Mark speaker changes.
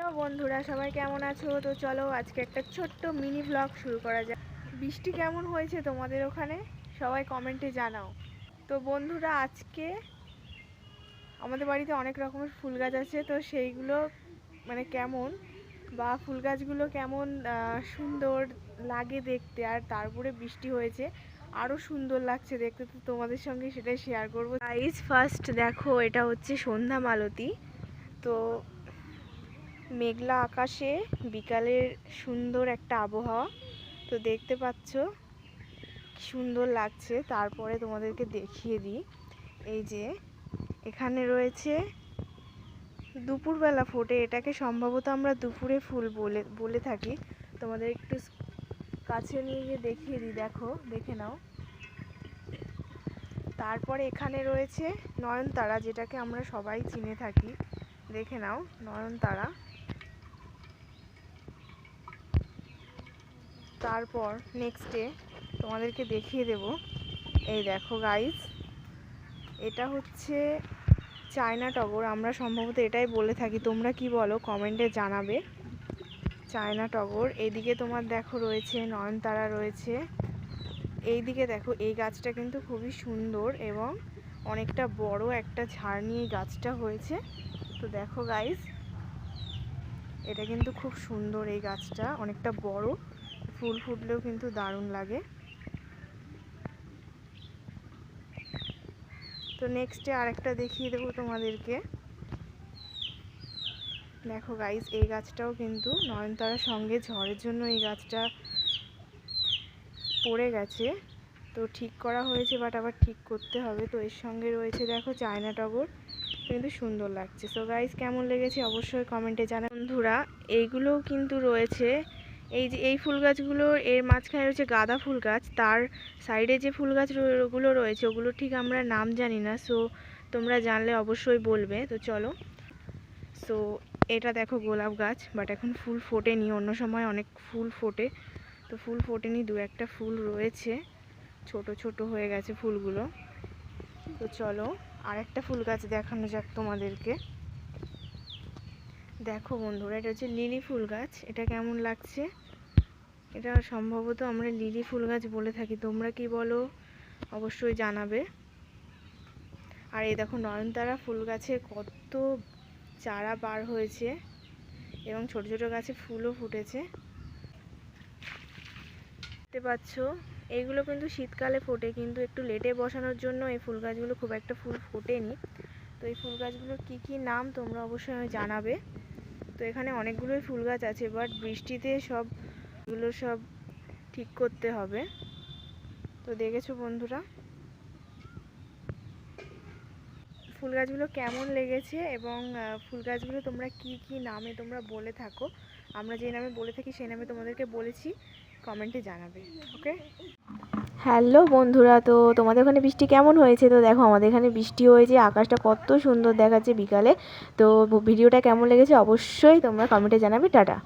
Speaker 1: তো বন্ধুরা সবাই কেমন আছো? তো চলো আজকে একটা ছোট্ট মিনি ব্লগ শুরু করা যাক। বৃষ্টি কেমন হয়েছে তোমাদের ওখানে সবাই কমেন্টে জানাও। তো বন্ধুরা আজকে আমাদের বাড়িতে অনেক রকমের ফুল গাছ আছে, তো সেইগুলো মানে কেমন বা ফুল গাছগুলো কেমন সুন্দর লাগে দেখতে, আর তারপরে বৃষ্টি হয়েছে আরও সুন্দর লাগছে দেখতে, তো তোমাদের সঙ্গে সেটাই শেয়ার করবো। গাইস ফার্স্ট দেখো, এটা হচ্ছে সন্ধ্যা মালতী। তো মেঘলা আকাশে বিকালের সুন্দর একটা আবহাওয়া, তো দেখতে পাচ্ছ সুন্দর লাগছে। তারপরে তোমাদেরকে দেখিয়ে দিই, এই যে এখানে রয়েছে দুপুরবেলা ফোটে, এটাকে সম্ভবত আমরা দুপুরে ফুল বলে থাকি। তোমাদের একটু কাছে নিয়ে গিয়ে দেখিয়ে দিই, দেখো দেখে নাও। তারপরে এখানে রয়েছে নয়নতারা, যেটাকে আমরা সবাই চিনে থাকি, দেখে নাও নয়নতারা। তারপর নেক্সটে তোমাদেরকে দেখিয়ে দেব, এই দেখো গাইস, এটা হচ্ছে চায়না টগর, আমরা সম্ভবত এটাই বলে থাকি, তোমরা কি বলো কমেন্টে জানাবে। চায়না টগর। এইদিকে তোমার দেখো রয়েছে নয়নতারা রয়েছে। এইদিকে দেখো, এই গাছটা কিন্তু খুবই সুন্দর এবং অনেকটা বড় একটা ঝাড় নিয়ে গাছটা হয়েছে। তো দেখো গাইস, এটা কিন্তু খুব সুন্দর, এই গাছটা অনেকটা বড়, ফুল ফুটলেও কিন্তু দারুণ লাগে। তো নেক্সটে আরেকটা দেখিয়ে দেবো তোমাদেরকে। দেখো গাইস, এই গাছটাও কিন্তু নয়নতারার সঙ্গে ঝড়ের জন্য এই গাছটা পড়ে গেছে, তো ঠিক করা হয়েছে, বাট আবার ঠিক করতে হবে। তো এর সঙ্গে রয়েছে দেখো চায়না টগর, কিন্তু সুন্দর লাগছে। সো গাইস কেমন লেগেছে অবশ্যই কমেন্টে জানান। বন্ধুরা এইগুলোও কিন্তু রয়েছে, এই যে এই ফুল গাছগুলোর এর মাঝখানে রয়েছে গাঁদা ফুল গাছ, তার সাইডে যে ফুল গাছগুলো রয়েছে ওগুলো ঠিক আমরা নাম জানি না, সো তোমরা জানলে অবশ্যই বলবে। তো চলো, সো এটা দেখো গোলাপ গাছ, বাট এখন ফুল ফোটেনি, অন্য সময় অনেক ফুল ফোটে, তো ফুল ফোটেনি, দু একটা ফুল রয়েছে, ছোট ছোট হয়ে গেছে ফুলগুলো। তো চলো আরেকটা ফুল গাছ দেখানো যাক তোমাদেরকে। দেখো বন্ধুরা, এটা হচ্ছে লিলি ফুল গাছ, এটা কেমন লাগছে? এটা সম্ভবত আমরা লিলি ফুল গাছ বলে থাকি, তোমরা কি বলো অবশ্যই জানাবে। আর এই দেখো নয়নতারা ফুল গাছে কত চারা বার হয়েছে এবং ছোট ছোট গাছে ফুলও ফুটেছে, দেখতে পাচ্ছ। এইগুলো কিন্তু শীতকালে ফোটে, কিন্তু একটু লেটে বসানোর জন্য এই ফুল গাছগুলো খুব একটা ফুল ফোটেনি। তো এই ফুল গাছগুলোর কী কী নাম তোমরা অবশ্যই জানাবে। তো এখানে অনেকগুলোই ফুল গাছ আছে, বাট বৃষ্টিতে সবগুলো সব ঠিক করতে হবে। তো দেখেছো বন্ধুরা ফুল গাছগুলো কেমন লেগেছে, এবং ফুল গাছগুলো তোমরা কি কি নামে তোমরা বলে থাকো, আমরা যে নামে বলে থাকি সেই নামে তোমাদেরকে বলেছি, কমেন্টে জানাবে। ওকে, হ্যালো বন্ধুরা, তো তোমাদের ওখানে বৃষ্টি কেমন হয়েছে? তো দেখো আমাদের এখানে বৃষ্টি হয়েছে, আকাশটা কত সুন্দর দেখাচ্ছে বিকালে। তো ভিডিওটা কেমন লেগেছে অবশ্যই তোমরা কমেন্টে জানাবে। টাটা।